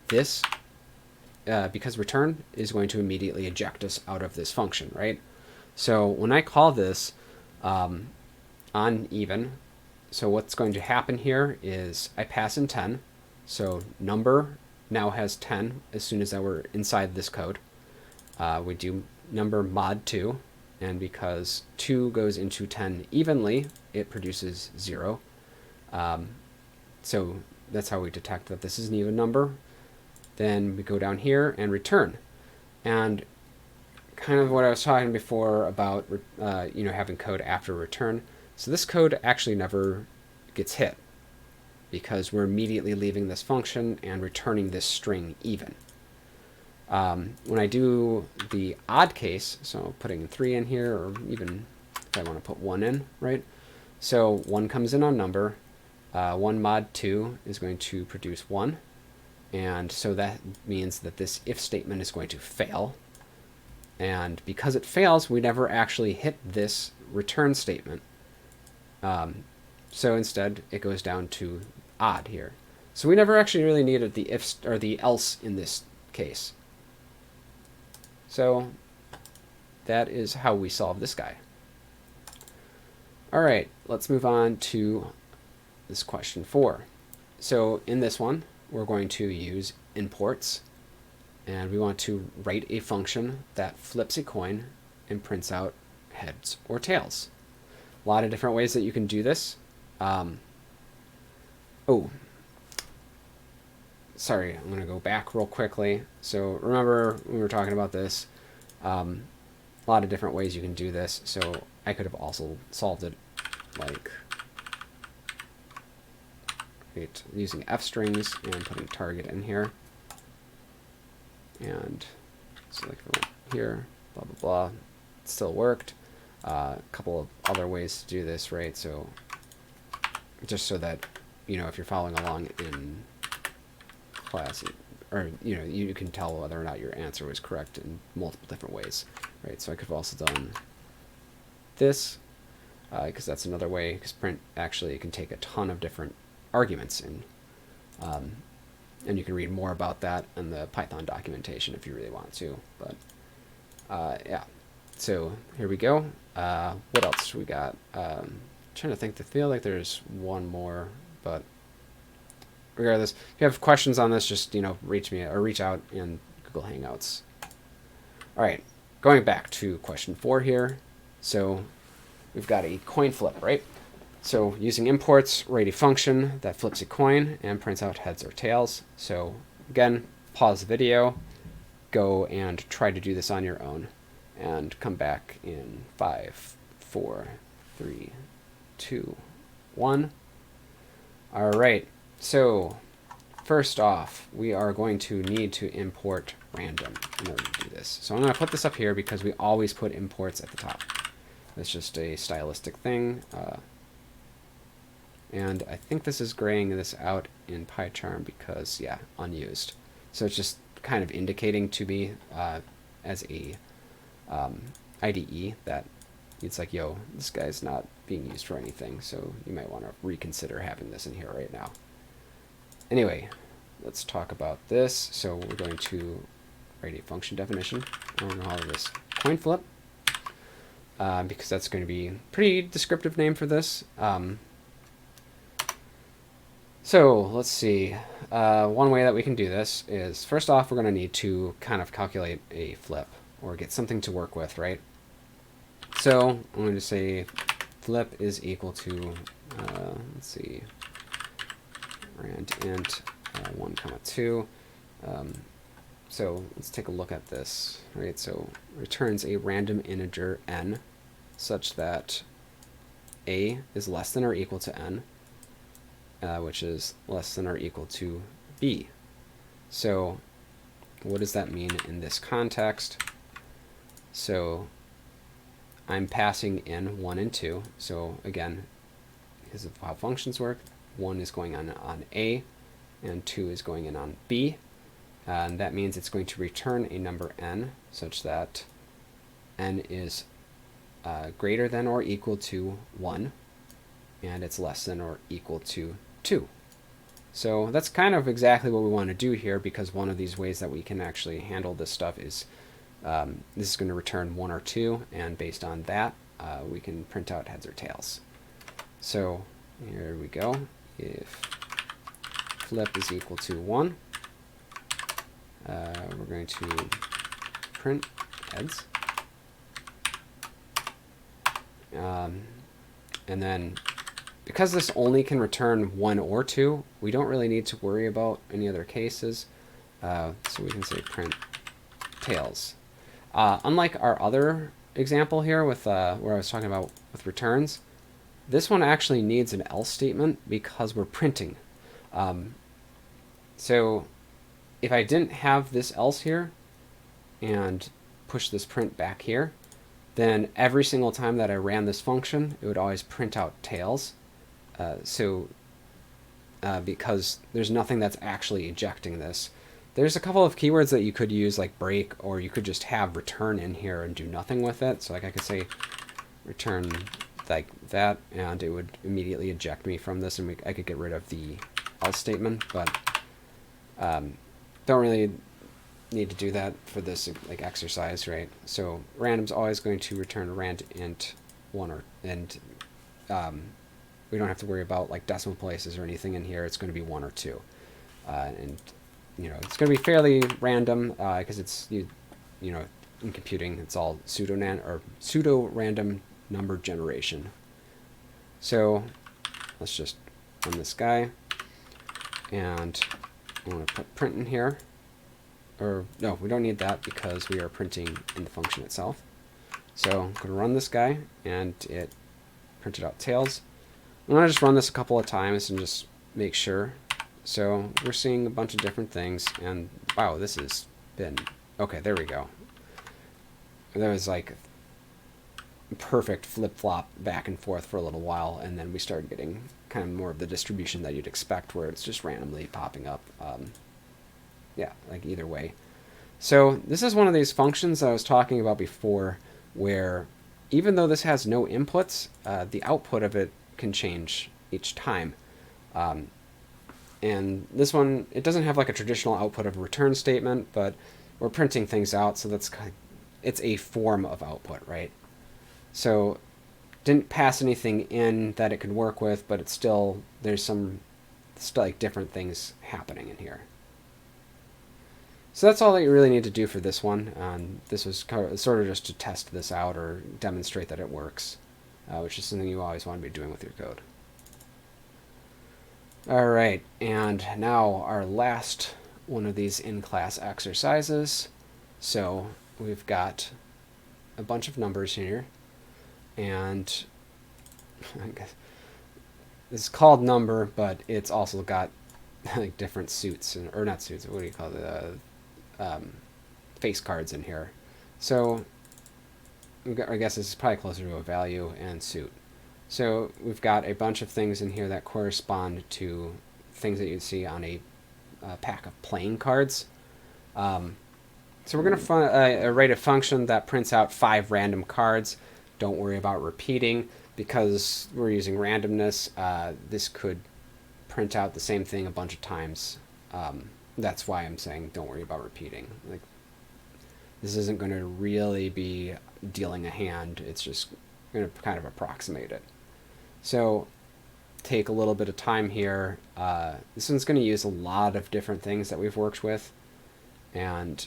Speaker 1: because return is going to immediately eject us out of this function, right? So when I call this uneven, so what's going to happen here is I pass in 10. So number now has 10 as soon as we're inside this code. We do number mod 2, and because 2 goes into 10 evenly, it produces 0. So that's how we detect that this is an even number. Then we go down here and return. And kind of what I was talking before about having code after return. So this code actually never gets hit because we're immediately leaving this function and returning this string even. When I do the odd case, so putting 3 in here, or even if I want to put 1 in, right? So 1 comes in on number, 1 mod 2 is going to produce 1, and so that means that this if statement is going to fail. And because it fails, we never actually hit this return statement. So instead, it goes down to odd here. So we never actually really needed the if or the else in this case. So that is how we solve this guy. All right, let's move on to this question 4. So in this one, we're going to use imports, and we want to write a function that flips a coin and prints out heads or tails. A lot of different ways that you can do this. Oh, sorry, I'm going to go back real quickly. So remember when we were talking about this, a lot of different ways you can do this. So I could have also solved it like using f strings and putting target in here. And so like if I went here, blah, blah, blah, it still worked. A couple of other ways to do this, right? So just so that, if you're following along in class, or, you can tell whether or not your answer was correct in multiple different ways, right? So I could have also done this, because that's another way, because print actually can take a ton of different arguments, and you can read more about that in the Python documentation if you really want to. But yeah, so here we go. What else we got? Trying to think. I feel like there's one more, but regardless, if you have questions on this, just reach me or reach out in Google Hangouts. All right, going back to question 4 here. So we've got a coin flip, right? So using imports, write a function that flips a coin and prints out heads or tails. So again, pause the video, go and try to do this on your own, and come back in 5, 4, 3, 2, 1. All right, so first off, we are going to need to import random in order to do this. So I'm going to put this up here because we always put imports at the top. That's just a stylistic thing. And I think this is graying this out in PyCharm because, yeah, unused. So it's just kind of indicating to me as a IDE that it's like, yo, this guy's not being used for anything, so you might want to reconsider having this in here right now. Anyway, let's talk about this. So we're going to write a function definition. I'm going to call this coin flip because that's going to be a pretty descriptive name for this. So let's see. One way that we can do this is, first off, we're going to need to kind of calculate a flip or get something to work with, right? So I'm going to say flip is equal to, let's see, rand int 1, 2. So let's take a look at this, right? So returns a random integer n such that a is less than or equal to n, which is less than or equal to b. So what does that mean in this context? So I'm passing in 1 and 2. So again, because of how functions work, 1 is going on A, and 2 is going in on B. And that means it's going to return a number n such that n is greater than or equal to 1, and it's less than or equal to 2. So that's kind of exactly what we want to do here, because one of these ways that we can actually handle this stuff is this is going to return 1 or 2, and based on that, we can print out heads or tails. So here we go. If flip is equal to 1, we're going to print heads. And then because this only can return 1 or 2, we don't really need to worry about any other cases. So we can say print tails. Unlike our other example here with where I was talking about with returns, this one actually needs an else statement because we're printing. So if I didn't have this else here and push this print back here, then every single time that I ran this function, it would always print out tails. Because there's nothing that's actually ejecting this. There's a couple of keywords that you could use, like break, or you could just have return in here and do nothing with it. So like I could say return like that, and it would immediately eject me from this, and I could get rid of the else statement, but don't really need to do that for this like exercise, right? So random's always going to return rand int 1 and we don't have to worry about like decimal places or anything in here. It's going to be 1 or 2, and it's going to be fairly random because it's you know in computing it's all pseudo random number generation. So let's just run this guy, and I want to put print in here. Or no, we don't need that because we are printing in the function itself. So I'm going to run this guy, and it printed out tails. I'm going to just run this a couple of times and just make sure. So we're seeing a bunch of different things, and wow, this has been okay. There we go. There was like perfect flip-flop back and forth for a little while, and then we started getting kind of more of the distribution that you'd expect, where it's just randomly popping up. Yeah, like either way. So this is one of these functions that I was talking about before, where even though this has no inputs, the output of it can change each time. And this one, it doesn't have like a traditional output of a return statement, but we're printing things out, so that's kind of, it's a form of output, right? So didn't pass anything in that it could work with, but it's still, there's some like different things happening in here. So that's all that you really need to do for this one. This was sort of just to test this out or demonstrate that it works, which is something you always want to be doing with your code. All right, and now our last one of these in-class exercises. So we've got a bunch of numbers here, and I guess it's called number, but it's also got like different suits, or not suits, what do you call it? Face cards in here. So I guess this is probably closer to a value and suit. So we've got a bunch of things in here that correspond to things that you'd see on a pack of playing cards. So we're going to write a function that prints out 5 random cards. Don't worry about repeating, because we're using randomness. This could print out the same thing a bunch of times. That's why I'm saying don't worry about repeating. Like, this isn't going to really be dealing a hand. It's just going to kind of approximate it. So take a little bit of time here. This one's going to use a lot of different things that we've worked with. And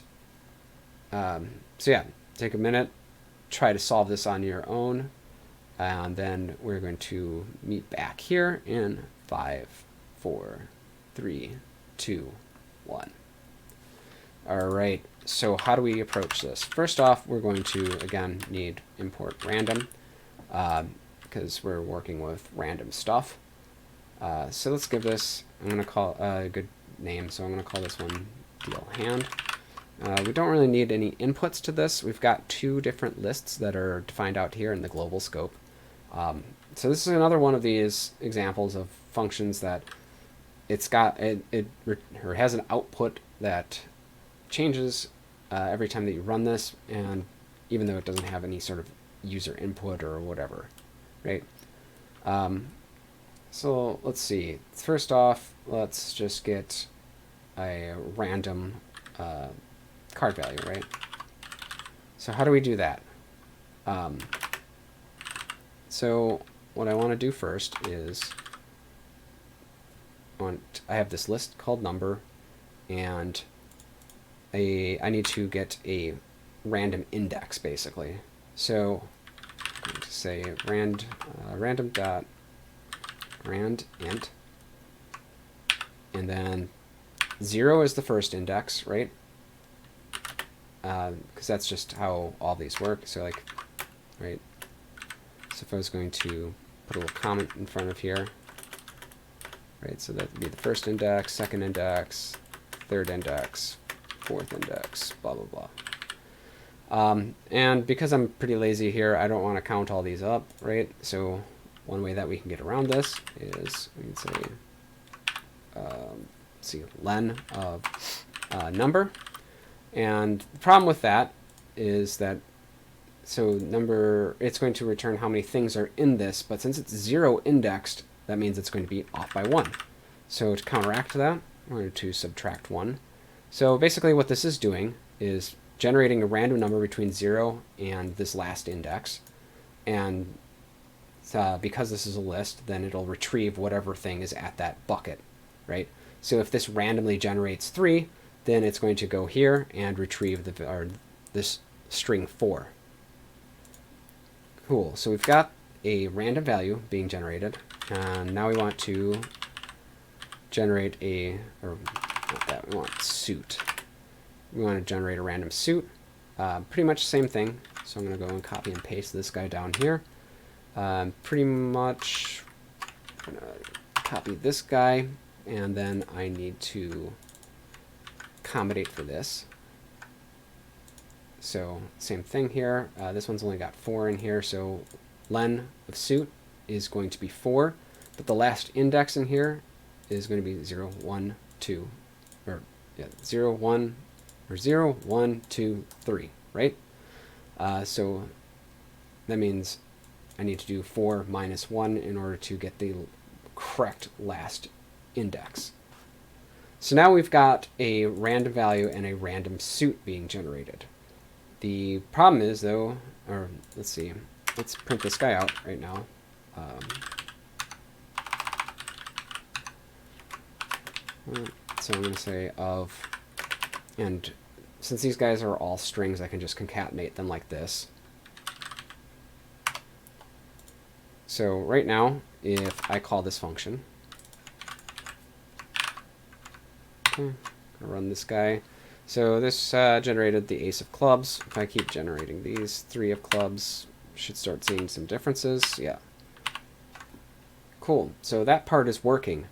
Speaker 1: so yeah, take a minute, try to solve this on your own. And then we're going to meet back here in 5, 4, 3, 2, 1. All right, so how do we approach this? First off, we're going to, again, need import random, because we're working with random stuff. So let's give this, I'm going to call a good name, so I'm going to call this one deal hand. We don't really need any inputs to this. We've got 2 different lists that are defined out here in the global scope. So this is another one of these examples of functions that it's got it has an output that changes every time that you run this, and even though it doesn't have any sort of user input or whatever, right? So let's see. First off, let's just get a random card value, right? So how do we do that? So what I want to do first is I have this list called number, and I need to get a random index, basically. So I'm going to say random dot rand int, and then 0 is the first index, right? Because that's just how all these work. So like, right? So if I was going to put a little comment in front of here, right? So that would be the first index, second index, third index, fourth index, blah, blah, blah. And because I'm pretty lazy here, I don't want to count all these up, right? So one way that we can get around this is we can say, let's see, len of number. And the problem with that is that, so number, it's going to return how many things are in this, but since it's 0 indexed, that means it's going to be off by 1. So to counteract that, we're going to subtract 1. So basically what this is doing is generating a random number between 0 and this last index. And because this is a list, then it'll retrieve whatever thing is at that bucket, right? So if this randomly generates 3, then it's going to go here and retrieve this string 4. Cool. So we've got a random value being generated, and now we want to generate or not that, we want suit. We want to generate a random suit. Pretty much the same thing. So I'm going to go and copy and paste this guy down here. Pretty much I'm going to copy this guy, and then I need to accommodate for this. So same thing here. This one's only got 4 in here, so len of suit is going to be 4, but the last index in here is going to be 0, 1, 2, or yeah, 0, 1, or 0, 1, 2, 3, right? So that means I need to do 4 minus 1 in order to get the correct last index. So now we've got a random value and a random suit being generated. The problem is, though, or let's see, let's print this guy out right now. So I'm going to say of, and since these guys are all strings, I can just concatenate them like this. So right now, if I call this function, okay, I'll run this guy. So this generated the ace of clubs. If I keep generating these, 3 of clubs, should start seeing some differences. Yeah. Cool. So that part is working.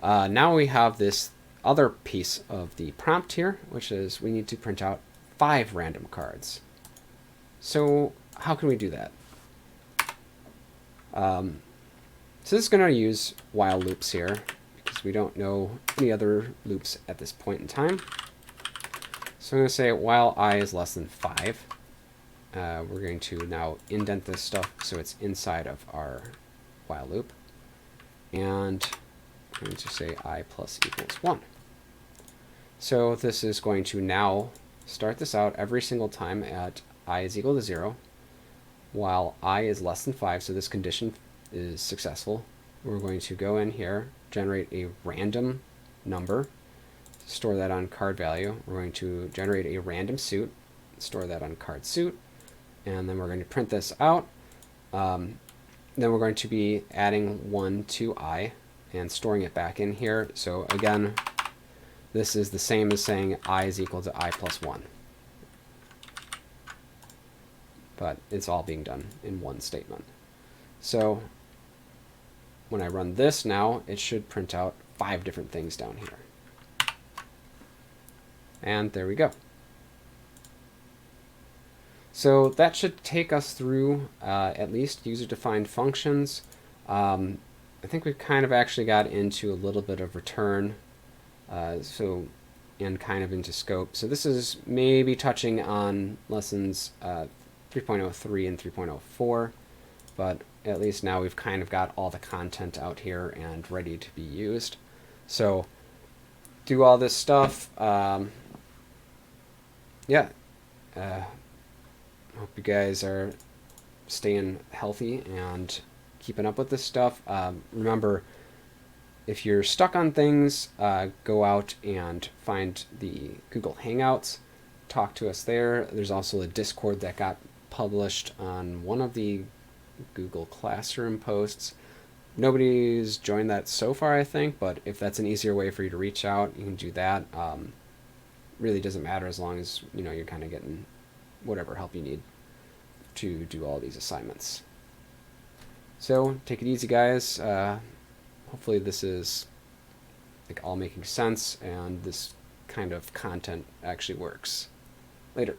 Speaker 1: Now we have this other piece of the prompt here, which is we need to print out 5 random cards. So how can we do that? So this is going to use while loops here, because we don't know any other loops at this point in time. So I'm going to say while I is less than 5. We're going to now indent this stuff so it's inside of our while loop. And I'm going to say I plus equals 1. So this is going to now start this out every single time at I is equal to 0, while I is less than 5, so this condition is successful. We're going to go in here, generate a random number, store that on card value. We're going to generate a random suit, store that on card suit, and then we're going to print this out. Then we're going to be adding 1 to I and storing it back in here. So again, this is the same as saying I is equal to I plus 1. But it's all being done in one statement. So when I run this now, it should print out 5 different things down here. And there we go. So that should take us through at least user-defined functions. I think we've kind of actually got into a little bit of return, and kind of into scope. So this is maybe touching on lessons 3.03 and 3.04, but at least now we've kind of got all the content out here and ready to be used. So do all this stuff. Yeah. Hope you guys are staying healthy and keeping up with this stuff. Remember, if you're stuck on things, go out and find the Google Hangouts. Talk to us there. There's also a Discord that got published on one of the Google Classroom posts. Nobody's joined that so far, I think, but if that's an easier way for you to reach out, you can do that. Really doesn't matter as long as you're kind of getting whatever help you need to do all these assignments. So take it easy, guys. Hopefully this is all making sense and this kind of content actually works. Later.